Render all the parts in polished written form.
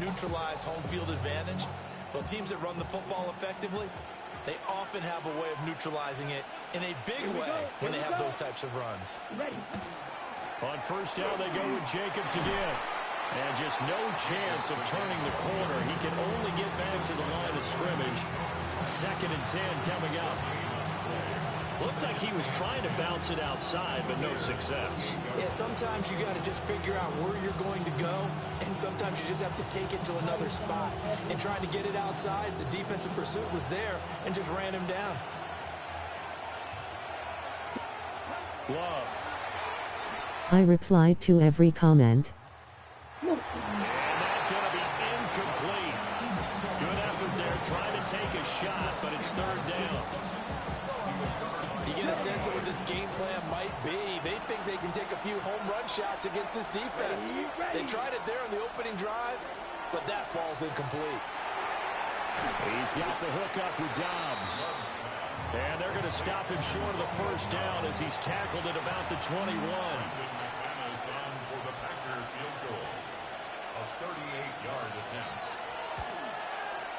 neutralize home field advantage. Well, teams that run the football effectively, they often have a way of neutralizing it in a big way when they have those types of runs. On first down, they go with Jacobs again. And just no chance of turning the corner. He can only get back to the line of scrimmage. 2nd and 10 coming up. Looked like he was trying to bounce it outside, but no success. Yeah, sometimes you got to just figure out where you're going to go, and sometimes you just have to take it to another spot. And trying to get it outside, the defensive pursuit was there and just ran him down. Love. I replied to every comment. And that's going to be incomplete. Good effort there, trying to take a shot, but it's 3rd down. You get a sense of what this game plan might be. They think they can take a few home run shots against this defense. They tried it there on the opening drive, but that ball's incomplete. He's got the hook up with Dobbs. And they're going to stop him short of the 1st down as he's tackled at about the 21.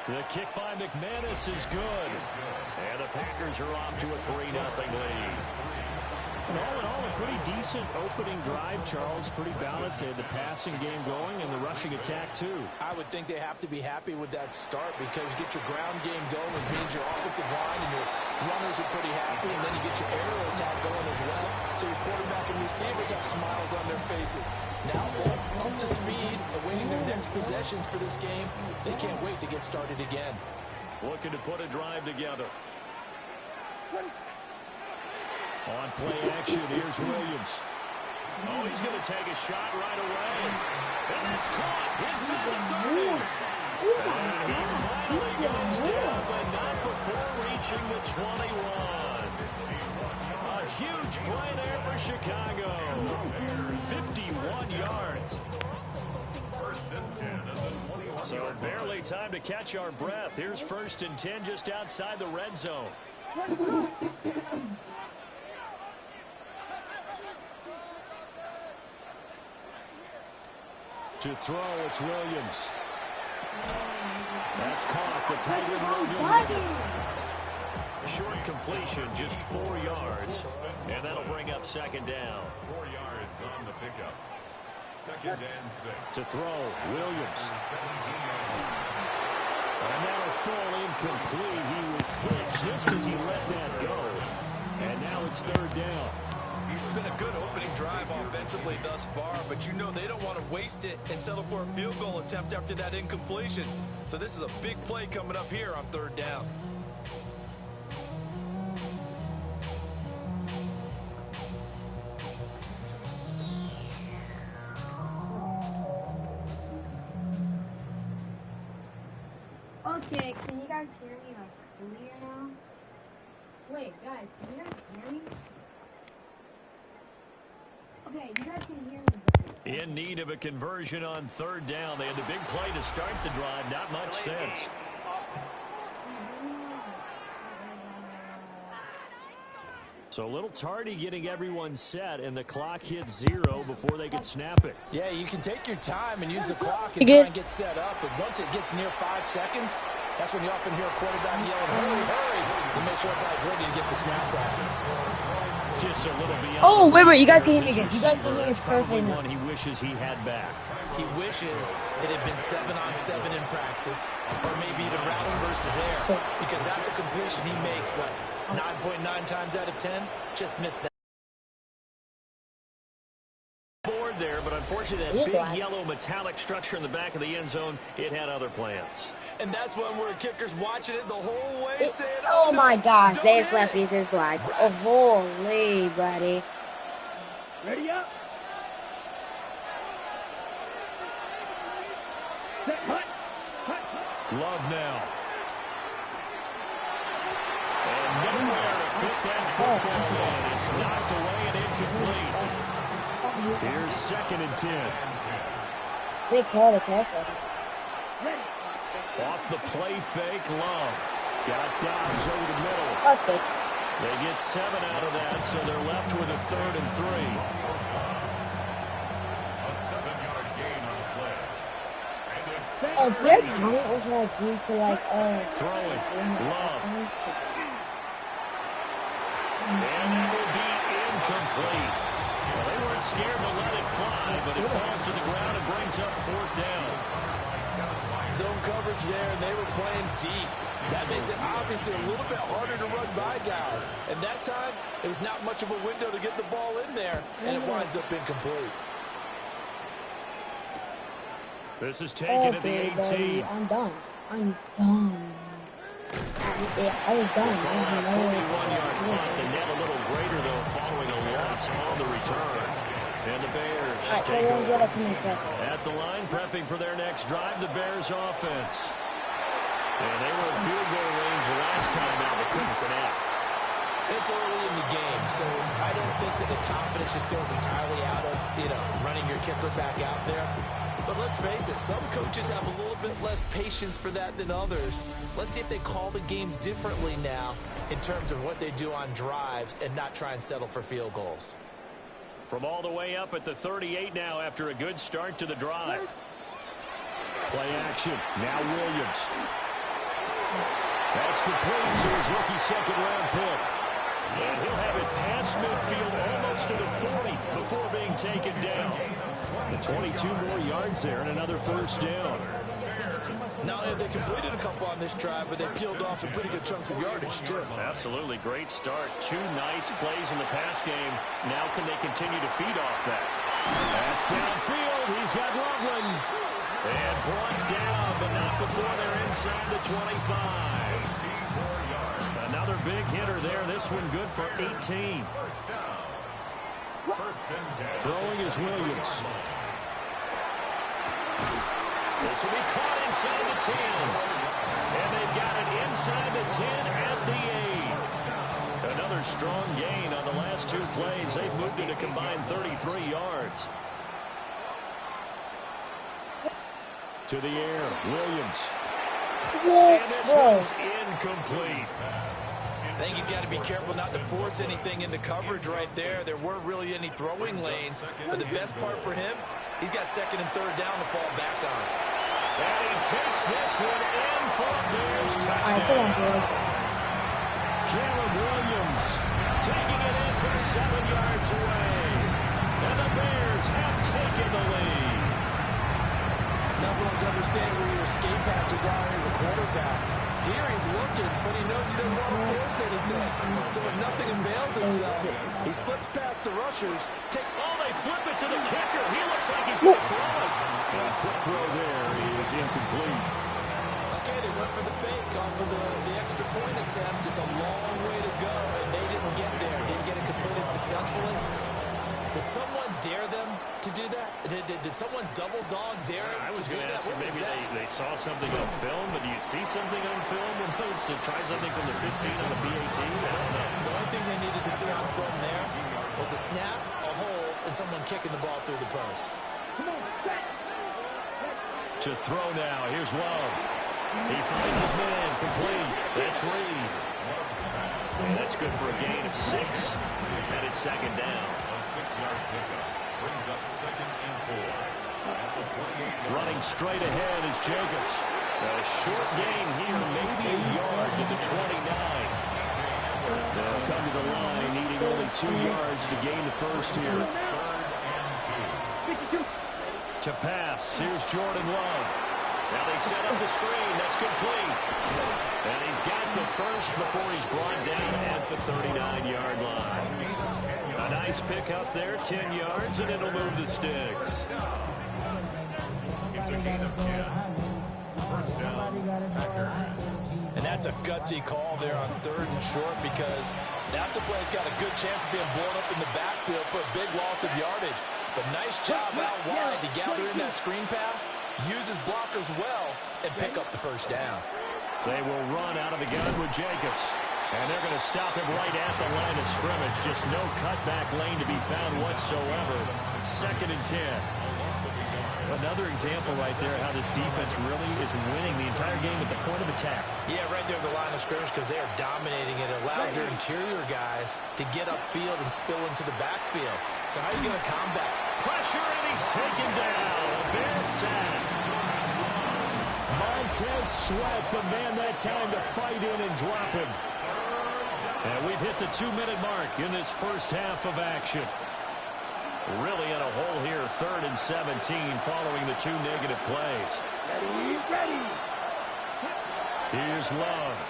The kick by McManus is good. And the Packers are off to a 3-0 lead. And all in all, a pretty decent opening drive, Charles. Pretty balanced. They had the passing game going and the rushing attack, too. I would think they have to be happy with that start because you get your ground game going, which means your offensive line and your runners are pretty happy, and then you get your aerial attack going as well. So your quarterback and receivers have smiles on their faces. Now they're up to speed, awaiting their next possessions for this game. They can't wait to get started again. Looking to put a drive together. On play action, here's Williams. Oh, he's going to take a shot right away. And it's caught inside the 30. And he finally goes down, but not before reaching the 21. A huge play there for Chicago. 51 yards. So barely time to catch our breath. Here's 1st and 10 just outside the red zone. To throw, it's Williams. That's caught. The tight end. Short completion, just 4 yards. And that'll bring up 2nd down. 4 yards on the pickup. 2nd and 6. To throw, Williams. And that'll fall incomplete. He was hit just as he let that go. And now it's 3rd down. It's been a good opening drive offensively thus far, but you know they don't want to waste it and settle for a field goal attempt after that incompletion. So this is a big play coming up here on 3rd down. Okay, can you guys hear me like clear now? Wait, guys, can you guys hear me? Okay, you guys can hear me. In need of a conversion on 3rd down. They had the big play to start the drive. Not much sense. So a little tardy getting everyone set, and the clock hits 0 before they could snap it. Yeah, you can take your time and use the clock and try and get set up, but once it gets near 5 seconds, that's when you often hear a quarterback yelling, hurry, hurry, to make sure everybody's ready to get the snap back. Just a little beyond. Oh, wait, you guys can hear me again. You guys can hear me perfectly now. One he wishes he had back. He wishes it had been 7-on-7 in practice, or maybe even routes versus air, because that's a completion he makes, what, 9.9 times out of 10? Just missed that. Board there, but unfortunately that big yellow metallic structure in the back of the end zone, it had other plans. And that's when we're kickers watching it the whole way saying, oh my gosh, there's lefties is like, oh, holy, buddy. Ready up. Love now. And nowhere to fit that football in. It's knocked away and incomplete. Here's 2nd and 10. Big call to catch it. Off the play fake, Love. Got Dobbs over the middle. Okay. They get 7 out of that, so they're left with a 3rd and 3. A 7-yard gain on the play. And it's Oh, this comment was like due to like, Throwing. Love. And that will be incomplete. Well, they weren't scared to let it fly, but it falls to the ground and brings up 4th down. Zone coverage there, and they were playing deep. That makes it obviously a little bit harder to run by guys. And that time, it was not much of a window to get the ball in there, and it winds up incomplete. This is taken at the 18. Baby, I'm done. I'm done. I was done. I was 41-yard punt. The net a little greater, though, following a loss on the return. And the Bears take over. At the line, prepping for their next drive, the Bears offense. And they were in field goal range last time out, but couldn't connect. It's early in the game, so I don't think that the confidence just goes entirely out of, running your kicker back out there. But let's face it, some coaches have a little bit less patience for that than others. Let's see if they call the game differently now in terms of what they do on drives and not try and settle for field goals. From all the way up at the 38 now after a good start to the drive. Play action. Now Williams. That's complete to his rookie 2nd-round pick. And he'll have it past midfield almost to the 40 before being taken down. The 22 more yards there and another 1st down. Not only have they completed a couple on this drive, but they peeled off some pretty good chunks of yardage, too. Absolutely. Great start. 2 nice plays in the pass game. Now can they continue to feed off that? That's downfield. He's got Loveland. And brought down, but not before they're inside the 25. Another big hitter there. This one good for 18. Throwing is Williams. This will be caught inside the 10. And they've got it inside the 10 at the 8. Another strong gain on the last 2 plays. They've moved it a combined 33 yards. To the air, Williams. And this one's incomplete. I think he's got to be careful not to force anything into coverage right there. There weren't really any throwing lanes, but the best part for him, he's got 2nd and 3rd down to fall back on. And he takes this one in for a Bears touchdown. Caleb Williams taking it in from 7 yards away. And the Bears have taken the lead. Not going to understand where your escape hatches are as a quarterback. Here he's looking, but he knows he doesn't want to force anything. So when nothing avails itself, he slips past the rushers. They flip it to the kicker. He looks like he's going to throw it. And a quick throw there is incomplete. Okay, they went for the fake off of the extra point attempt. It's a long way to go, and they didn't get there. Didn't get it completed successfully. Did someone dare them to do that? Did someone double dog dare them to do that? Ask, maybe they saw something on film, but do you see something on film to try something from the 15 on a BAT? I don't know. The only thing they needed to see on film there was a snap, a hole, and someone kicking the ball through the post. To throw now, here's Love. He finds his man, complete. That's Reed. And that's good for a gain of 6. And it's 2nd down. 6-yard pickup brings up 2nd and 4. Running straight ahead is Jacobs. A short gain here, maybe a yard to the 29. They'll come to the line, needing only 2 yards to gain the 1st here. To pass, here's Jordan Love. Now they set up the screen, that's complete. And he's got the 1st before he's brought down at the 39-yard line. A nice pick up there, 10 yards, and it'll move the sticks. It's a gain of 10. 1st down, Packers. And that's a gutsy call there on 3rd and short, because that's a play that's got a good chance of being blown up in the backfield for a big loss of yardage. But nice job out wide to gather in that screen pass, use his blockers well, and pick up the 1st down. They will run out of the gun with Jacobs. And they're going to stop him right at the line of scrimmage. Just no cutback lane to be found whatsoever. 2nd and 10. Another example right there how this defense really is winning the entire game at the point of attack. Yeah, right there at the line of scrimmage, because they are dominating it. It allows their interior guys to get upfield and spill into the backfield. So how are you going to combat? Pressure, and he's taken down. Bears sack. Montez Sweat, the man that time to fight in and drop him. And we've hit the 2-minute mark in this first half of action. Really in a hole here, 3rd and 17 following the 2 negative plays. Ready. Here's Love.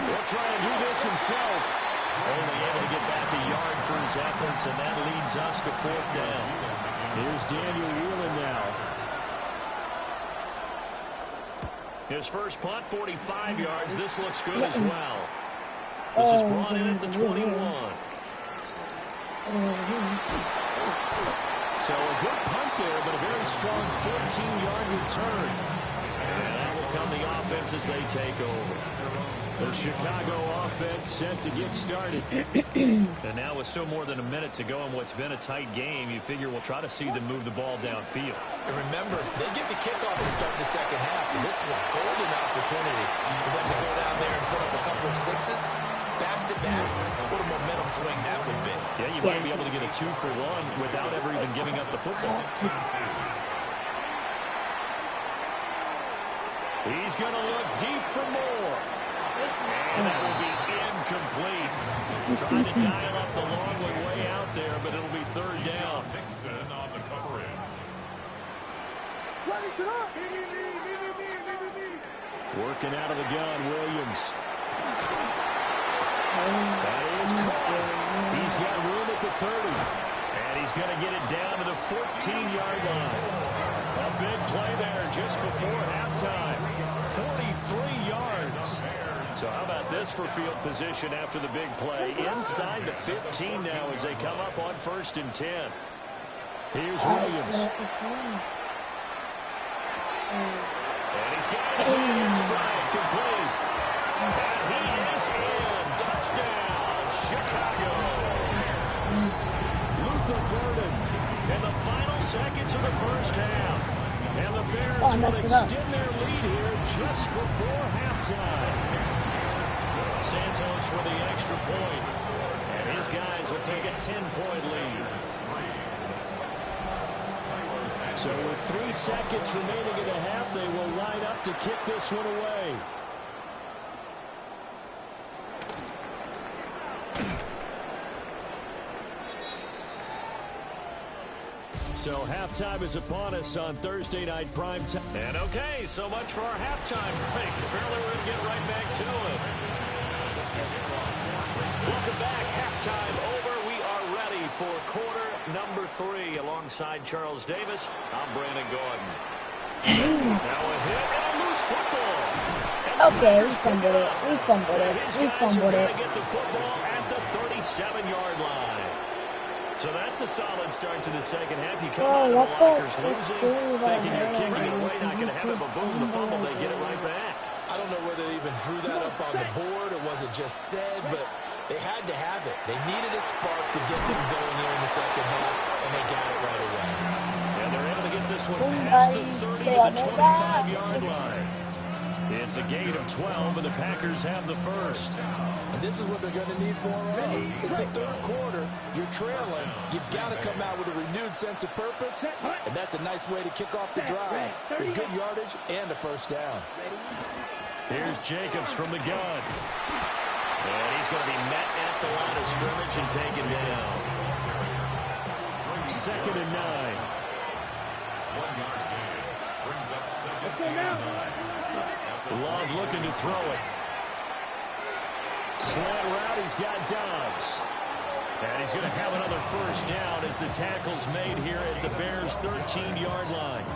He'll try and do this himself. Only able to get back a yard for his efforts, and that leads us to 4th down. Here's Daniel Whelan now. His first punt, 45 yards. This looks good as well. This is brought in at the 21. So a good punt there, but a very strong 14-yard return. And that will come the offense as they take over. The Chicago offense set to get started. And now with still more than a minute to go in what's been a tight game, you figure we'll try to see them move the ball downfield. And remember, they get the kickoff to start the second half, so this is a golden opportunity for them to go down there and put up a couple of sixes. Back-to-back, what a momentum swing that would be. Yeah, you might be able to get a 2-for-1 without ever even giving up the football. He's going to look deep for more. And that will be incomplete. Trying to dial up the long way out there, but it'll be 3rd down. Mixon on the cover in. Working out of the gun, Williams. That is caught. He's got room at the 30. And he's going to get it down to the 14-yard line. A big play there just before halftime. 43 yards. So how about this for field position after the big play? Inside the 15 now as they come up on 1st and 10. Here's Williams. And he's got his lead strike complete. And he is in. Touchdown, Chicago. Luther Burden in the final seconds of the first half. And the Bears will extend their lead here just before halftime. Santos with the extra point. And his guys will take a 10-point lead. So with 3 seconds remaining in the half, they will line up to kick this one away. So halftime is upon us on Thursday night prime time. And okay, so much for our halftime break. Apparently we're going to get right back to it. Welcome back. Halftime over. We are ready for quarter number 3 alongside Charles Davis. I'm Brandon Gordon. Now a hit and a loose football. Okay, we fumbled it. We fumbled it. His guys are going to get the football at the 37-yard line. So that's a solid start to the second half. You come out of the lockers losing, thinking you're kicking it away, not going to have it, but boom, the fumble, they get it right back. I don't know whether they even drew that up on the board or was it just said, but they had to have it. They needed a spark to get them going here in the second half, and they got it right away. And they're able to get this one past the 30 to the 25-yard line. It's a gain of 12, and the Packers have the first. And this is what they're going to need more of. It's the 3rd quarter. You're trailing. You've got to come out with a renewed sense of purpose, and that's a nice way to kick off the drive with good yardage and a first down. Here's Jacobs from the gun. And he's going to be met at the line of scrimmage and taken down. 2nd and 9. 1 yard gain. Brings up 2nd and 9. Love looking to throw it. Slant route, he's got Dobbs. And he's going to have another first down as the tackle's made here at the Bears' 13-yard line.